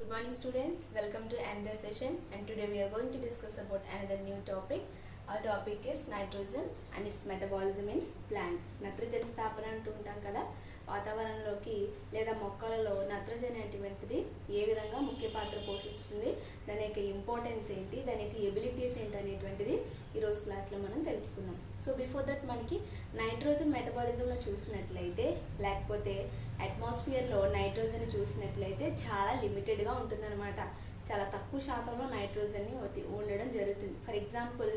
Good morning students, welcome to another session and today we are going to discuss about another new topic. Our topic is nitrogen and its metabolism in plant. నత్రజని స్థాపన అంటూ ఉంటాం కదా, వాతావరణంలోకి లేదా మొక్కలలో నత్రజని అనేటువంటిది ఏ విధంగా ముఖ్య పాత్ర పోషిస్తుంది, దాని యొక్క ఇంపార్టెన్స్ ఏంటి, దాని యొక్క ఎబిలిటీస్ ఏంటి అనేటువంటిది ఈరోజు క్లాస్లో మనం తెలుసుకుందాం. సో బిఫోర్ దట్ మనకి నైట్రోజన్ మెటబాలిజంలో చూసినట్లయితే లేకపోతే అట్మాస్ఫియర్లో నైట్రోజన్ చూసినట్లయితే చాలా లిమిటెడ్గా ఉంటుందన్నమాట. చాలా తక్కువ శాతంలో నైట్రోజన్ని ఉండడం జరుగుతుంది. ఫర్ ఎగ్జాంపుల్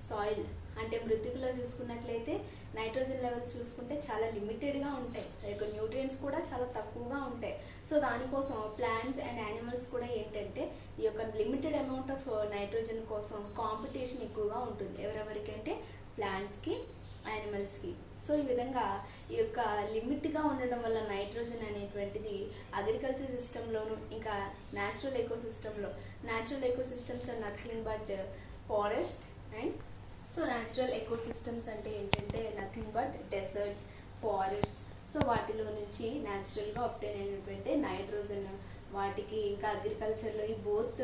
సాయిల్ అంటే మృతికలో చూసుకున్నట్లయితే నైట్రోజన్ లెవెల్స్ చూసుకుంటే చాలా లిమిటెడ్గా ఉంటాయి, లైక్ న్యూట్రియంట్స్ కూడా చాలా తక్కువగా ఉంటాయి. సో దానికోసం ప్లాంట్స్ అండ్ యానిమల్స్ కూడా ఏంటంటే ఈ యొక్క లిమిటెడ్ అమౌంట్ ఆఫ్ నైట్రోజన్ కోసం కాంపిటీషన్ ఎక్కువగా ఉంటుంది. ఎవరెవరికంటే ప్లాంట్స్కి, యానిమల్స్కి. సో ఈ విధంగా ఈ యొక్క లిమిట్గా ఉండడం వల్ల నైట్రోజన్ అనేటువంటిది అగ్రికల్చర్ సిస్టంలోను ఇంకా natural ecosystems are nothing but forest and so natural ecosystems అంటే ఏంటంటే nothing but deserts, forest. So వాటిలో నుంచి న్యాచురల్గా అప్టైన్ అయినటువంటి నైట్రోజన్ వాటికి ఇంకా అగ్రికల్చర్లో ఈ బోత్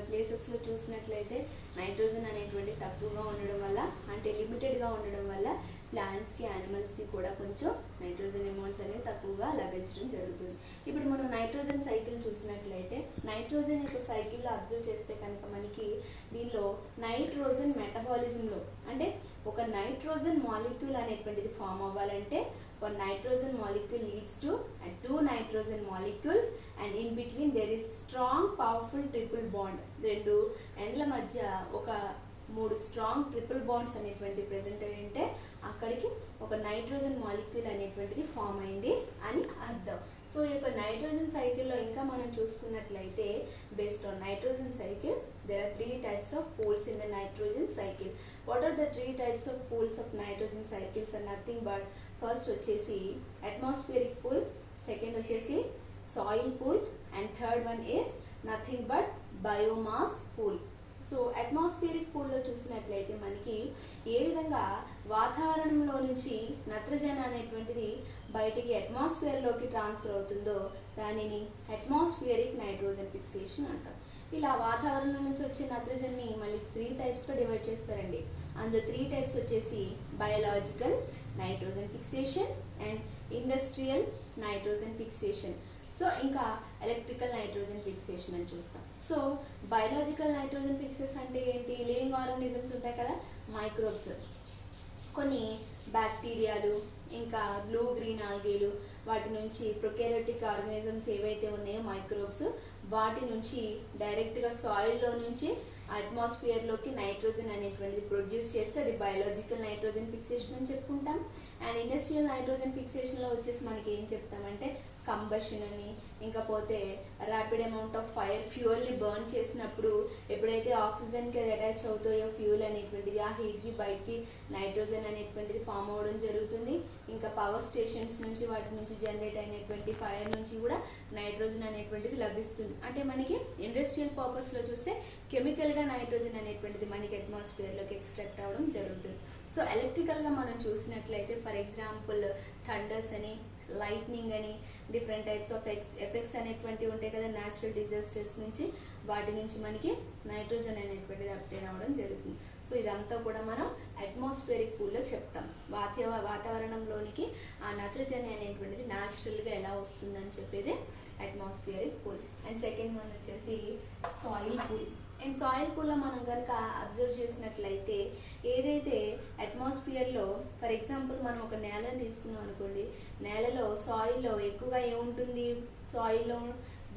ప్లేసెస్లో చూసినట్లయితే నైట్రోజన్ అనేటువంటి తక్కువగా ఉండడం వల్ల అంటే లిమిటెడ్గా ఉండడం వల్ల ప్లాంట్స్కి, యానిమల్స్కి కూడా కొంచెం నైట్రోజన్ అమౌంట్స్ అనేవి తక్కువగా లభించడం జరుగుతుంది. ఇప్పుడు మనం నైట్రోజన్ సైకిల్ చూసినట్లయితే నైట్రోజన్ యొక్క సైకిల్లో అబ్జర్వ్ చేస్తే కనుక మనకి దీనిలో నైట్రోజన్ మెటబాలిజంలో అంటే ఒక నైట్రోజన్ మాలిక్యూల్ అనేటువంటిది ఫామ్ అవ్వాలంటే ఒక nitrogen molecule leads to two nitrogen molecules and in between there is strong powerful triple bond. రెండు ఎండ్ల మధ్య ఒక 3 స్ట్రాంగ్ ట్రిపుల్ బాండ్స్ అనేటువంటి ప్రెజెంట్ అయి ఉంటే అక్కడికి ఒక నైట్రోజన్ మాలిక్యూల్ అనేటువంటిది ఫామ్ అయింది అని అర్థం. సో ఈ యొక్క నైట్రోజన్ సైకిల్లో ఇంకా మనం చూసుకున్నట్లయితే based on nitrogen cycle there are 3 types of poles in the nitrogen cycle. What are the 3 types of poles of nitrogen cycles are nothing but first వచ్చేసి atmospheric pool, second వచ్చేసి soil pool and third one is nothing but biomass pool. So atmospheric పూల్లో చూసినట్లయితే మనకి ఏ విధంగా వాతావరణంలో నుంచి నత్రజని అనేటువంటిది బయటికి అట్మాస్ఫియర్లోకి ట్రాన్స్ఫర్ అవుతుందో దానిని అట్మాస్ఫియరిక్ నైట్రోజన్ ఫిక్సేషన్ అంటాం. ఇలా వాతావరణం నుంచి వచ్చే నత్రజన్ని మళ్ళీ 3 టైప్స్గా డివైడ్ చేస్తారండి. అందులో 3 టైప్స్ వచ్చేసి biological nitrogen fixation and industrial nitrogen fixation, so ఇంకా ఎలక్ట్రికల్ నైట్రోజన్ ఫిక్సేషన్ అని చూస్తాం. సో బయోలాజికల్ నైట్రోజన్ ఫిక్సేషన్ అంటే ఏంటి? లివింగ్ ఆర్గానిజమ్స్ ఉంటాయి కదా, మైక్రోబ్స్, కొన్ని బ్యాక్టీరియాలు ఇంకా బ్లూ గ్రీన్ ఆల్గేలు, వాటి నుంచి ప్రొకారియోటిక్ ఆర్గానిజమ్స్ ఏవైతే ఉన్నాయో మైక్రోబ్స్, వాటి నుంచి డైరెక్ట్గా సాయిల్లో నుంచి అట్మాస్ఫియర్లోకి నైట్రోజన్ అనేటువంటిది ప్రొడ్యూస్ చేస్తే అది బయోలాజికల్ నైట్రోజన్ ఫిక్సేషన్ అని చెప్పుకుంటాం. అండ్ ఇండస్ట్రియల్ నైట్రోజన్ ఫిక్సేషన్లో వచ్చేసి మనకి ఏం చెప్తామంటే కంబషన్ అని, ఇంకపోతే ర్యాపిడ్ అమౌంట్ ఆఫ్ ఫైర్ ఫ్యూయల్ని బర్న్ చేసినప్పుడు ఎప్పుడైతే ఆక్సిజన్కి అది అటాచ్ అవుతాయో ఫ్యూయల్ అనేటువంటిది ఆ హీట్కి బయటికి నైట్రోజన్ అనేటువంటిది ఫామ్ అవ్వడం జరుగుతుంది. ఇంకా పవర్ స్టేషన్స్ నుంచి వాటి నుంచి జనరేట్ అయినటువంటి ఫైర్ నుంచి కూడా నైట్రోజన్ అనేటువంటిది లభిస్తుంది. అంటే మనకి ఇండస్ట్రియల్ పర్పస్లో చూస్తే కెమికల్గా నైట్రోజన్ అనేటువంటిది మనకి అట్మాస్ఫియర్లోకి ఎక్స్ట్రాక్ట్ అవ్వడం జరుగుతుంది. సో ఎలక్ట్రికల్గా మనం చూసినట్లయితే ఫర్ ఎగ్జాంపుల్ థండర్స్ అని, లైట్నింగ్ అని, డిఫరెంట్ టైప్స్ ఆఫ్ ఎఫెక్ట్స్ అనేటువంటివి ఉంటాయి కదా న్యాచురల్ డిజాస్టర్స్ నుంచి, వాటి నుంచి మనకి నైట్రోజన్ అనేటువంటిది అప్టైన్ అవ్వడం జరుగుతుంది. సో ఇదంతా కూడా మనం అట్మాస్ఫియరిక్ పూల్లో చెప్తాం. వాతావరణంలోనికి ఆ నత్రజని అనేటువంటిది న్యాచురల్గా ఎలా వస్తుందని చెప్పేది atmospheric pool. And second one వచ్చేసి సాయిల్ పూల్. అండ్ సాయిల్ పూల్లో మనం కనుక అబ్జర్వ్ చేసినట్లయితే ఏదైతే అట్మాస్ఫియర్లో ఫర్ ఎగ్జాంపుల్ మనం ఒక నేలను తీసుకున్నాం అనుకోండి, నేలలో సాయిల్లో ఎక్కువగా ఏముంటుంది? సాయిల్లో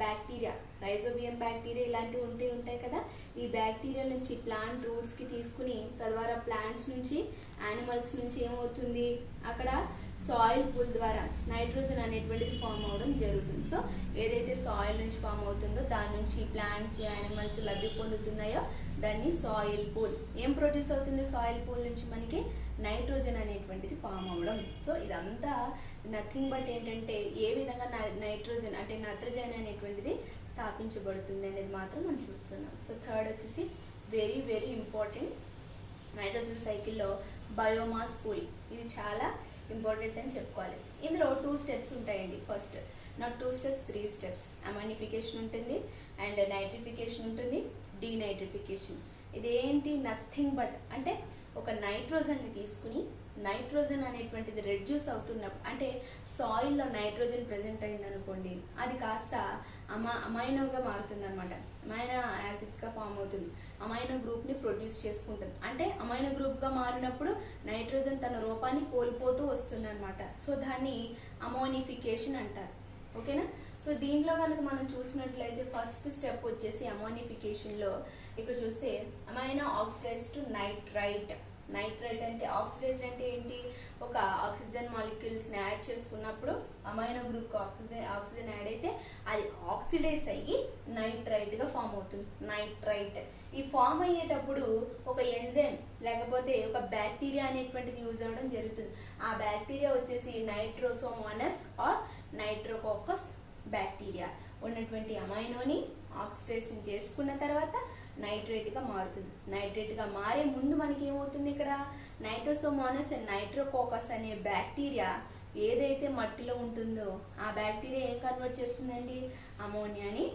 బ్యాక్టీరియా, రైజోబియం బ్యాక్టీరియా ఇలాంటివి ఉంటాయి కదా. ఈ బ్యాక్టీరియా నుంచి ప్లాంట్ రూట్స్కి తీసుకుని తద్వారా ప్లాంట్స్ నుంచి, యానిమల్స్ నుంచి ఏమవుతుంది అక్కడ సాయిల్ పూల్ ద్వారా నైట్రోజన్ అనేటువంటిది ఫామ్ అవ్వడం జరుగుతుంది. సో ఏదైతే సాయిల్ నుంచి ఫామ్ అవుతుందో దాని నుంచి ప్లాంట్స్, యానిమల్స్ లబ్ధి పొందుతున్నాయో దాన్ని సాయిల్ పూల్. ఏం ప్రొడ్యూస్ అవుతుంది సాయిల్ పూల్ నుంచి? మనకి నైట్రోజన్ అనేటువంటిది ఫామ్ అవ్వడం. సో ఇదంతా నథింగ్ బట్ ఏంటంటే ఏ విధంగా నైట్రోజన్ అంటే నత్రజని అనేటువంటిది స్థాపించబడుతుంది అనేది మాత్రం మనం చూస్తున్నాం. సో థర్డ్ వచ్చేసి వెరీ వెరీ ఇంపార్టెంట్ నైట్రోజన్ సైకిల్లో బయోమాస్ పూల్. ఇది చాలా ఇంపార్టెంట్ అని చెప్పుకోవాలి. ఇందులో 2 స్టెప్స్ ఉంటాయండి. First not 2 steps 3 steps. Ammonification ఉంటుంది అండ్ నైట్రిఫికేషన్ ఉంటుంది, డీనైట్రిఫికేషన్. ఇదేంటి నథింగ్ బట్ అంటే ఒక నైట్రోజన్ని తీసుకుని నైట్రోజన్ అనేటువంటిది రెడ్యూస్ అవుతున్నప్పుడు అంటే సాయిల్లో నైట్రోజన్ ప్రెజెంట్ అయింది అనుకోండి, అది కాస్త అమైనోగా మారుతుంది అనమాట. అమైనో యాసిడ్స్గా ఫామ్ అవుతుంది. అమైనో గ్రూప్ని ప్రొడ్యూస్ చేసుకుంటుంది. అంటే అమైనో గ్రూప్గా మారినప్పుడు నైట్రోజన్ తన రూపాన్ని కోల్పోతూ వస్తుంది అనమాట. సో దాన్ని అమోనిఫికేషన్ అంటారు. ఓకేనా? సో దీంట్లో కనుక మనం చూసినట్లయితే ఫస్ట్ స్టెప్ వచ్చేసి అమోనిఫికేషన్లో ఇక్కడ చూస్తే amino oxidise to nitrite. Nitrite అంటే ఆక్సిడైజ్ అంటే ఏంటి? ఒక ఆక్సిజన్ మాలిక్యూల్స్ని యాడ్ చేసుకున్నప్పుడు అమైనో గ్రూప్ ఆక్సిజన్ యాడ్ అయితే అది ఆక్సిడైజ్ అయ్యి నైట్రైట్గా ఫామ్ అవుతుంది. నైట్రైట్ ఈ ఫామ్ అయ్యేటప్పుడు ఒక ఎంజైమ్ లేకపోతే ఒక బ్యాక్టీరియా అనేటువంటిది యూజ్ అవ్వడం జరుగుతుంది. ఆ బ్యాక్టీరియా వచ్చేసి నైట్రోసోమోనస్ ఆర్ నైట్రోకోకస్ బ్యాక్టీరియా ఉన్నటువంటి అమైనోని ఆక్సిడేషన్ చేసుకున్న తర్వాత నైట్రేట్గా మారుతుంది. నైట్రేట్గా మారే ముందు మనకి ఏమవుతుంది? ఇక్కడ నైట్రోసోమోనస్ అండ్ నైట్రోకోకస్ అనే బ్యాక్టీరియా ఏదైతే మట్టిలో ఉంటుందో ఆ బ్యాక్టీరియా ఏం కన్వర్ట్ చేస్తుందండి? అమోనియాని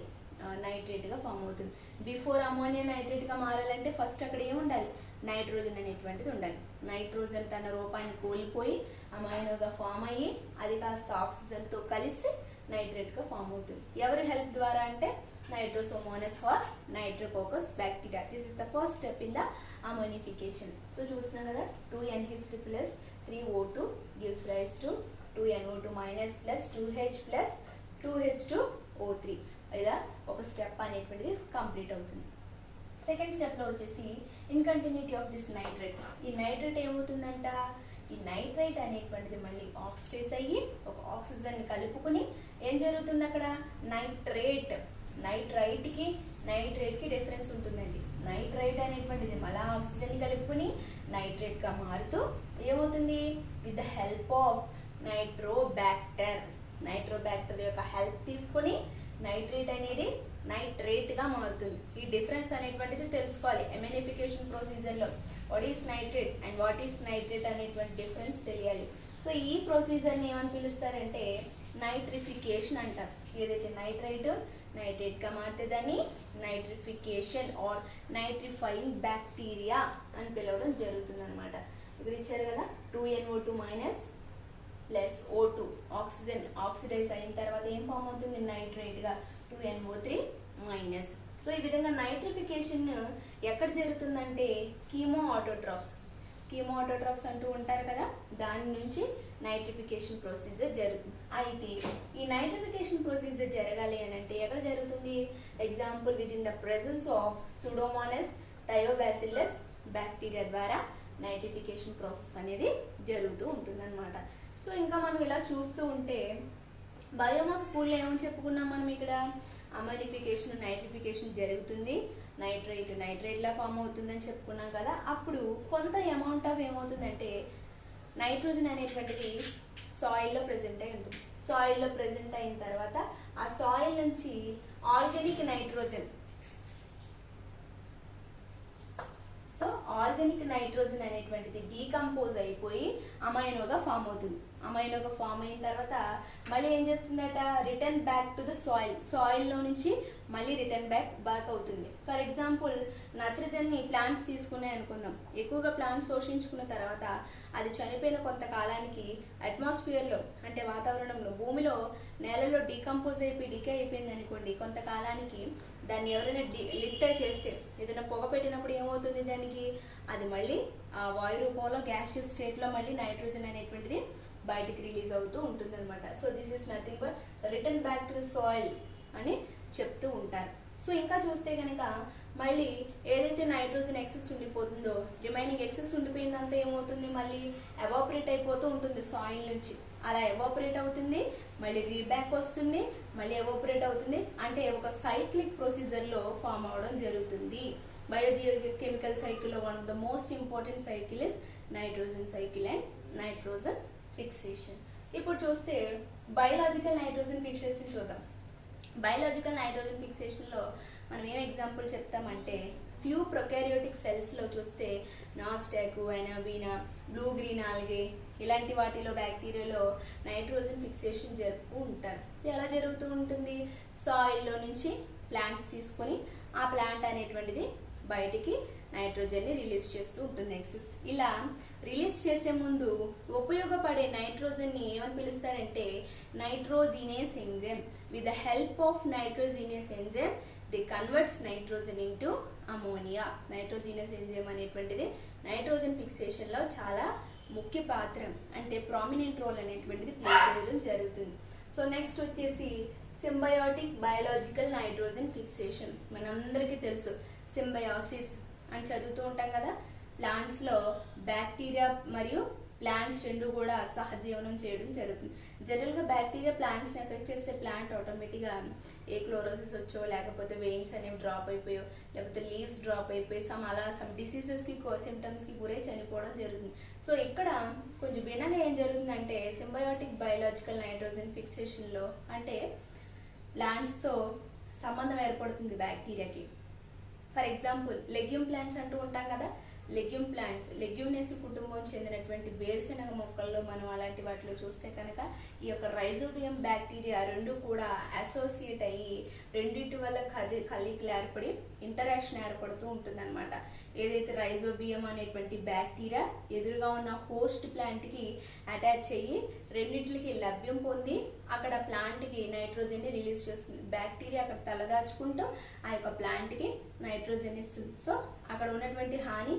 నైట్రేట్గా ఫామ్ అవుతుంది. బిఫోర్ అమోనియా నైట్రేట్గా మారాలంటే ఫస్ట్ అక్కడ ఏముండాలి? నైట్రోజన్ అనేటువంటిది ఉండాలి. నైట్రోజన్ తన రూపాన్ని కోల్పోయి అమైనోగా ఫామ్ అయ్యి అది కాస్త ఆక్సిజన్తో కలిసి నైట్రేట్గా ఫామ్ అవుతుంది. ఎవరి హెల్ప్ ద్వారా అంటే nitrosomonas or nitrococcus bacteria. This is the first step in the ammonification. So చూస్తున్నాం కదా, 2NH3 plus 3O2 gives rise to 2NO2 minus plus 2H plus 2H2O3. ఇలా ఒక స్టెప్ అనేటువంటిది కంప్లీట్ అవుతుంది. సెకండ్ స్టెప్లో వచ్చేసి ఇన్కంటిన్యూటీ ఆఫ్ దిస్ నైట్రేట్. ఈ nitrate ఏమవుతుందంట? ఈ నైట్రైట్ అనేటువంటిది మళ్ళీ ఆక్సిడైజ్ అయ్యి ఒక ఆక్సిజన్ కలుపుకుని ఏం జరుగుతుంది అక్కడ? నైట్రేట్. నైట్రైట్కి నైట్రేట్కి డిఫరెన్స్ ఉంటుందండి. నైట్రైట్ అనేటువంటిది మళ్ళీ ఆక్సిజన్ కలుపుకుని నైట్రేట్గా మారుతూ ఏమవుతుంది? With the help of nitrobacter. Nitrobacter యొక్క హెల్ప్ తీసుకొని నైట్రేట్ అనేది నైట్రేట్గా మారుతుంది. ఈ డిఫరెన్స్ అనేటువంటిది తెలుసుకోవాలి అమోనిఫికేషన్ ప్రొసీజర్లో. What is nitrate and what is nitrate అనేటువంటి డిఫరెన్స్ తెలియాలి. సో ఈ ప్రొసీజర్ని ఏమని పిలుస్తారంటే నైట్రిఫికేషన్ అంటారు. ఏదైతే నైట్రేట్గా మారితే దాన్ని నైట్రిఫికేషన్ ఆర్ నైట్రిఫైయింగ్ బ్యాక్టీరియా అని పిలవడం జరుగుతుంది అనమాట. ఇక్కడ ఇచ్చారు కదా, 2NO2 minus plus O2 oxygen oxidise అయిన తర్వాత ఏం ఫామ్ అవుతుంది? నైట్రేట్గా 2NO3 మైనస్. సో ఈ విధంగా నైట్రిఫికేషన్ ఎక్కడ జరుగుతుందంటే కీమో ఆటోట్రాప్స్ అంటూ ఉంటారు కదా, దాని నుంచి నైట్రిఫికేషన్ ప్రొసీజర్ జరుగుతుంది. అయితే ఈ నైట్రిఫికేషన్ ప్రొసీజర్ జరగాలి అని అంటే ఎక్కడ జరుగుతుంది? Example with in the presence of pseudomonas thiobacillus bacteria ద్వారా నైట్రిఫికేషన్ ప్రాసెస్ అనేది జరుగుతూ ఉంటుందన్నమాట. సో ఇంకా మనం ఇలా చూస్తూ ఉంటే బయోమాస్ పూల్లో ఏమని చెప్పుకున్నాం మనం? ఇక్కడ అమోనిఫికేషన్ నైట్రిఫికేషన్ జరుగుతుంది, నైట్రేట్లా ఫామ్ అవుతుందని చెప్పుకున్నాం కదా. అప్పుడు కొంత అమౌంట్ ఆఫ్ ఏమవుతుందంటే నైట్రోజన్ అనేటువంటిది సాయిల్లో ప్రెజెంట్ అయి ఉంటుంది. సాయిల్లో ప్రెజెంట్ అయిన తర్వాత ఆ సాయిల్ నుంచి ఆర్గానిక్ నైట్రోజన్ అనేటువంటిది డీకంపోజ్ అయిపోయి అమైనోగా ఫామ్ అవుతుంది. అమైనోగా ఫామ్ అయిన తర్వాత మళ్ళీ ఏం చేస్తుందట? రిటర్న్ బ్యాక్ టు ద సాయిల్లో నుంచి మళ్ళీ రిటర్న్ బ్యాక్ అవుతుంది. ఫర్ ఎగ్జాంపుల్ నత్రజన్ని ప్లాంట్స్ తీసుకున్నాయి అనుకుందాం. ఎక్కువగా ప్లాంట్స్ శోషించుకున్న తర్వాత అది చనిపోయిన కొంతకాలానికి అట్మాస్ఫియర్లో అంటే వాతావరణంలో భూమిలో నేలలో డీకంపోజ్ అయిపోయి డీకే అయిపోయింది అనుకోండి, కొంతకాలానికి దాన్ని ఎవరైనా లిటర్ చేస్తే ఏదైనా పొగ పెట్టినప్పుడు ఏమవుతుంది? దానికి అది మళ్ళీ ఆ వాయు రూపంలో గ్యాషియస్ స్టేట్లో మళ్ళీ నైట్రోజన్ అనేటువంటిది బయటికి రిలీజ్ అవుతూ ఉంటుంది అనమాట. So this is nothing but return back to the soil అని చెప్తూ ఉంటారు. సో ఇంకా చూస్తే కనుక మళ్ళీ ఏదైతే నైట్రోజన్ ఎక్సెస్ ఉండిపోతుందో రిమైనింగ్ ఎక్సెస్ ఉండిపోయిందంతా ఏమవుతుంది? మళ్ళీ ఎవాపరేట్ అయిపోతూ ఉంటుంది సాయిల్ నుంచి. అలా ఎవాపరేట్ అవుతుంది, మళ్ళీ రీబ్యాక్ వస్తుంది, మళ్ళీ ఎవాపరేట్ అవుతుంది. అంటే ఒక సైక్లిక్ ప్రొసీజర్లో ఫామ్ అవడం జరుగుతుంది. బయోజియోకెమికల్ సైకిల్లో one of the most important cycle is nitrogen cycle and nitrogen fixation. ఇప్పుడు చూస్తే బయోలాజికల్ నైట్రోజన్ ఫిక్సేషన్ చూద్దాం. బయోలాజికల్ నైట్రోజన్ ఫిక్సేషన్లో మనం ఏం ఎగ్జాంపుల్ చెప్తామంటే ఫ్యూ ప్రొకారియోటిక్ సెల్స్లో చూస్తే నాస్టాక్ ఎనాబీనా బ్లూ గ్రీన్ ఆల్గే ఇలాంటి వాటిలో బ్యాక్టీరియాలో నైట్రోజన్ ఫిక్సేషన్ జరుపుతూ ఉంటారు. ఎలా జరుగుతూ ఉంటుంది? సాయిల్లో నుంచి ప్లాంట్స్ తీసుకొని ఆ ప్లాంట్ అనేటువంటిది బయటికి నైట్రోజన్ని రిలీజ్ చేస్తూ ఉంటుంది ఎక్సెస్. ఇలా రిలీజ్ చేసే ముందు ఉపయోగపడే నైట్రోజన్ని ఏమని పిలుస్తారంటే nitrogenase enzyme. With the help of nitrogenase enzyme the converts nitrogen into ammonia. Nitrogenase enzyme అనేటువంటిది నైట్రోజన్ ఫిక్సేషన్ లో చాలా ముఖ్య పాత్ర అంటే ప్రామినెంట్ రోల్ అనేటువంటిది ప్లే చేయడం జరుగుతుంది. సో నెక్స్ట్ వచ్చేసి సింబయోటిక్ బయోలాజికల్ నైట్రోజన్ ఫిక్సేషన్. మనందరికీ తెలుసు సింబయోసిస్ అని చదువుతూ ఉంటాం కదా. ప్లాంట్స్ లో బ్యాక్టీరియా మరియు ప్లాంట్స్ రెండు కూడా సహజీవనం చేయడం జరుగుతుంది. జనరల్ గా బ్యాక్టీరియా ప్లాంట్స్ ని ఎఫెక్ట్ చేస్తే ప్లాంట్ ఆటోమేటిక్ గా ఏ క్లోరోసిస్ వచ్చో లేకపోతే వెయిన్స్ అనేవి డ్రాప్ అయిపోయో లేకపోతే లీవ్స్ డ్రాప్ అయిపోయి సమ్ డిసీజెస్ కి సిమ్టమ్స్ కి గురై చనిపోవడం జరుగుతుంది. సో ఇక్కడ కొంచెం భిన్నంగా ఏం జరుగుతుందంటే సింబయోటిక్ బయోలాజికల్ నైట్రోజన్ ఫిక్సేషన్ లో అంటే ప్లాంట్స్ తో సంబంధం ఏర్పడుతుంది బ్యాక్టీరియాకి. ఫర్ ఎగ్జాంపుల్ లెగ్యూమ్ ప్లాంట్స్ అంటూ ఉంటాం కదా. లెగ్యూమ్ ప్లాంట్స్ లెగ్యూమినేసి కుటుంబం చెందినటువంటి వేరుశెనగ మొక్కల్లో మనం అలాంటి వాటిలో చూస్తే కనుక ఈ యొక్క రైజోబియం బ్యాక్టీరియా రెండు కూడా అసోసియేట్ అయ్యి రెండింటి వల్ల కలయికలు ఏర్పడి ఇంటరాక్షన్ ఏర్పడుతూ ఉంటుంది అనమాట. ఏదైతే రైజోబియం అనేటువంటి బ్యాక్టీరియా ఎదురుగా ఉన్న హోస్ట్ ప్లాంట్ కి అటాచ్ అయ్యి రెండింటికి లభ్యం పొంది అక్కడ ప్లాంట్ కి నైట్రోజన్ ని రిలీజ్ చేస్తుంది. బ్యాక్టీరియా అక్కడ తలదాచుకుంటూ ఆ యొక్క ప్లాంట్ కి నైట్రోజన్ ఇస్తుంది. సో అక్కడ ఉన్నటువంటి హాని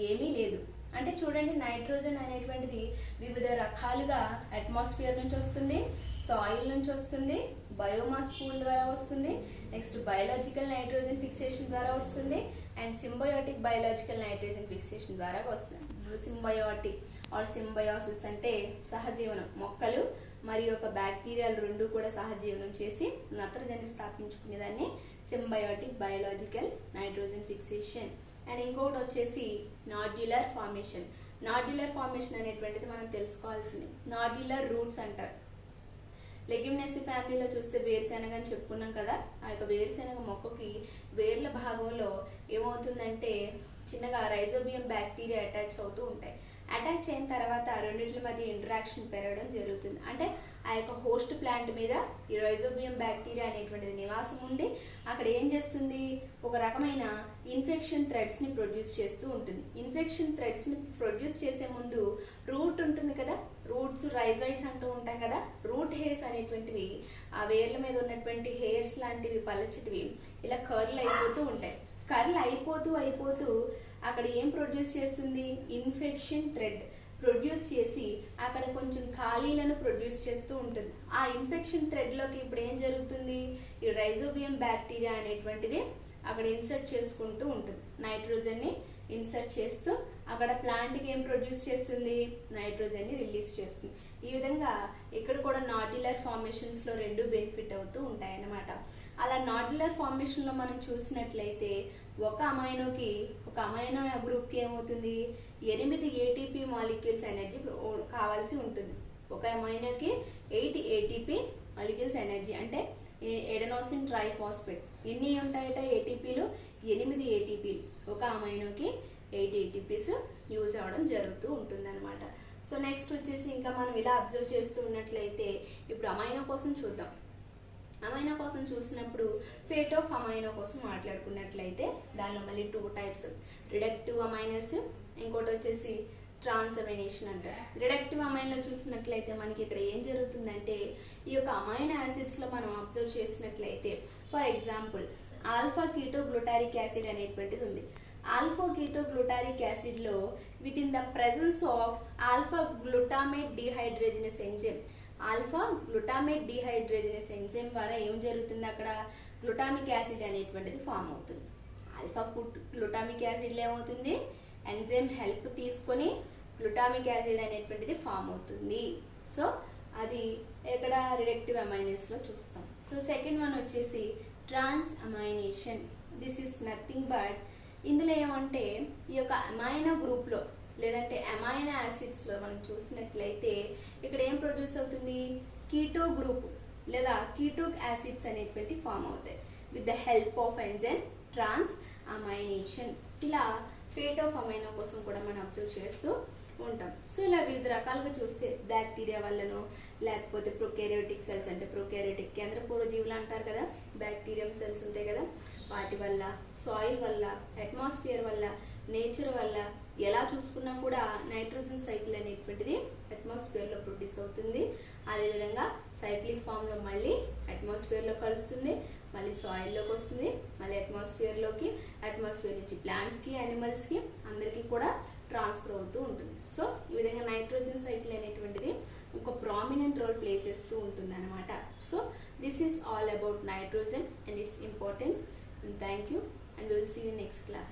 ఏమీ లేదు. అంటే చూడండి, నైట్రోజన్ అనేటువంటిది వివిధ రకాలుగా అట్మాస్ఫియర్ నుంచి వస్తుంది, సాయిల్ నుంచి వస్తుంది, బయోమాస్ పూల్ ద్వారా వస్తుంది, నెక్స్ట్ బయోలాజికల్ నైట్రోజన్ ఫిక్సేషన్ ద్వారా వస్తుంది, and symbiotic biological nitrogen fixation ద్వారా వస్తుంది. సింబయోటిక్ ఆర్ సింబయోసిస్ అంటే సహజీవనం. మొక్కలు మరియు ఒక బ్యాక్టీరియాలు రెండు కూడా సహజీవనం చేసి నత్రజని స్థాపించుకునేదాన్ని symbiotic biological nitrogen fixation. And ఇంకొకటి వచ్చేసి నాడ్యులర్ ఫార్మేషన్. నాడ్యులర్ ఫార్మేషన్ అనేటువంటిది మనం తెలుసుకోవాల్సింది. నాడ్యులర్ రూట్స్ అంటారు. లెగ్యూమినేసి ఫ్యామిలీలో చూస్తే వేరుశెనగ అని చెప్పుకున్నాం కదా. ఆ యొక్క వేరుశెనగ మొక్కకి వేర్ల భాగంలో ఏమవుతుందంటే చిన్నగా రైజోబియం బ్యాక్టీరియా అటాచ్ అవుతూ ఉంటాయి. అటాచ్ అయిన తర్వాత రెండింటి మధ్య ఇంటరాక్షన్ పెరగడం జరుగుతుంది. అంటే ఆ యొక్క హోస్ట్ ప్లాంట్ మీద ఈ రైజోబియం బ్యాక్టీరియా అనేటువంటిది నివాసం ఉండి అక్కడ ఏం చేస్తుంది, ఒక రకమైన ఇన్ఫెక్షన్ థ్రెడ్స్ ని ప్రొడ్యూస్ చేస్తూ ఉంటుంది. ఇన్ఫెక్షన్ థ్రెడ్స్ ని ప్రొడ్యూస్ చేసే ముందు రూట్ ఉంటుంది కదా, రూట్స్ రైజోయిడ్స్ అంటూ ఉంటాం కదా. రూట్ హెయిర్స్ అనేటువంటివి ఆ వేర్ల మీద ఉన్నటువంటి హెయిర్స్ లాంటివి పలచటివి ఇలా కర్ల్ అయిపోతూ ఉంటాయి. కర్ల్ అయిపోతూ అక్కడ ఏం ప్రొడ్యూస్ చేస్తుంది, ఇన్ఫెక్షన్ థ్రెడ్ ప్రొడ్యూస్ చేసి అక్కడ కొంచెం ఖాళీలను ప్రొడ్యూస్ చేస్తూ ఉంటుంది. ఆ ఇన్ఫెక్షన్ థ్రెడ్ లోకి ఇప్పుడు ఏం జరుగుతుంది, ఈ రైజోబియం బ్యాక్టీరియా అనేటువంటిది అక్కడ ఇన్సర్ట్ చేసుకుంటూ ఉంటుంది. నైట్రోజన్ ని ఇన్సర్ట్ చేస్తూ అక్కడ ప్లాంట్ కి ఏం ప్రొడ్యూస్ చేస్తుంది, నైట్రోజన్ ని రిలీజ్ చేస్తుంది. ఈ విధంగా ఇక్కడ కూడా నాడ్యులర్ ఫార్మేషన్స్ లో రెండు బెనిఫిట్ అవుతూ ఉంటాయి అన్నమాట. అలా నాడ్యులర్ ఫార్మేషన్ లో మనం చూసినట్లయితే ఒక అమైనో గ్రూప్ కి ఏమవుతుంది, 8 ఏటీపీ మాలిక్యూల్స్ ఎనర్జీ కావాల్సి ఉంటుంది. ఒక అమైనోకి 8 ఏటీపీ మాలిక్యూల్స్ ఎనర్జీ అంటే ఎడెనోసిన్ ట్రైఫాస్ఫేట్. ఎన్ని ఉంటాయట ఏటీపీలు, 8 ఏటీపీలు. ఒక అమైనోకి 8 ఏటీపీస్ యూజ్ అవ్వడం జరుగుతూ ఉంటుంది అనమాట. సో నెక్స్ట్ వచ్చేసి ఇంకా మనం ఇలా అబ్జర్వ్ చేస్తూ ఉన్నట్లయితే ఇప్పుడు అమైనో కోసం చూద్దాం. అమైనో కోసం చూసినప్పుడు ఫేట్ ఆఫ్ అమైనో కోసం మాట్లాడుకున్నట్లయితే దానిలో మళ్ళీ 2 టైప్స్, రిడక్టివ్ అమైనోస్, ఇంకోటి వచ్చేసి ట్రాన్సమైనేషన్ అంటారు. రిడక్టివ్ అమైన్లో చూసినట్లయితే మనకి ఇక్కడ ఏం జరుగుతుందంటే ఈ యొక్క అమైనో యాసిడ్స్ లో మనం అబ్జర్వ్ చేసినట్లయితే for example alpha ketoglutaric acid అనేటువంటిది ఉంది. ఆల్ఫా కీటోగ్లూటారిక్ యాసిడ్ లో with in the presence of alpha glutamate dehydrogenase enzyme, alpha glutamate dehydrogenase enzyme ద్వారా ఏం జరుగుతుంది, అక్కడ గ్లూటామిక్ యాసిడ్ అనేటువంటిది ఫామ్ అవుతుంది. ఆల్ఫా గ్లూటామిక్ యాసిడ్ లో ఏమవుతుంది, ఎంజైమ్ హెల్ప్ తీసుకొని గ్లూటామిక్ యాసిడ్ అనేటువంటిది ఫామ్ అవుతుంది. సో అది ఇక్కడ రిడక్టివ్ అమైనస్ లో చూస్తాం. సో సెకండ్ వన్ వచ్చేసి transamination. This is nothing but ఇందులో ఏమంటే ఈ యొక్క అమైనో గ్రూప్ లో లేదంటే అమైనో యాసిడ్స్ లో మనం చూసినట్లయితే ఇక్కడ ఏం ప్రొడ్యూస్ అవుతుంది, కీటో గ్రూప్. లేదా కీటోక్ యాసిడ్స్ అనేటువంటి ఫామ్ అవుతాయి with the help of enzyme transamination. ఇలా ఫేట్ ఆఫ్ అమైనో కోసం కూడా మనం అబ్జర్వ్ చేస్తూ ఉంటాం. సో ఇలా వివిధ రకాలుగా చూస్తే బ్యాక్టీరియా వల్లనో లేకపోతే ప్రొకారియోటిక్ సెల్స్ అంటే ప్రొకారియోటిక్ కేంద్ర పూర్వజీవులు అంటారు కదా, బ్యాక్టీరియం సెల్స్ ఉంటాయి కదా, వాటి వల్ల, సాయిల్ వల్ల, అట్మాస్ఫియర్ వల్ల, నేచర్ వల్ల ఎలా చూసుకున్నా కూడా నైట్రోజన్ సైకిల్ అనేటువంటిది అట్మాస్ఫియర్లో ప్రొడ్యూస్ అవుతుంది. అదేవిధంగా సైక్లిక్ ఫామ్లో మళ్ళీ అట్మాస్ఫియర్లో కలుస్తుంది, మళ్ళీ సాయిల్లోకి వస్తుంది, మళ్ళీ అట్మాస్ఫియర్ నుంచి ప్లాంట్స్కి, యానిమల్స్కి అందరికీ కూడా ట్రాన్స్ఫర్ అవుతూ ఉంటుంది. సో ఈ విధంగా నైట్రోజన్ సైకిల్ అనేటువంటిది ఒక ప్రామినెంట్ రోల్ ప్లే చేస్తూ ఉంటుంది అనమాట. So this is all about nitrogen and its importance. Thank you and we will see you next class.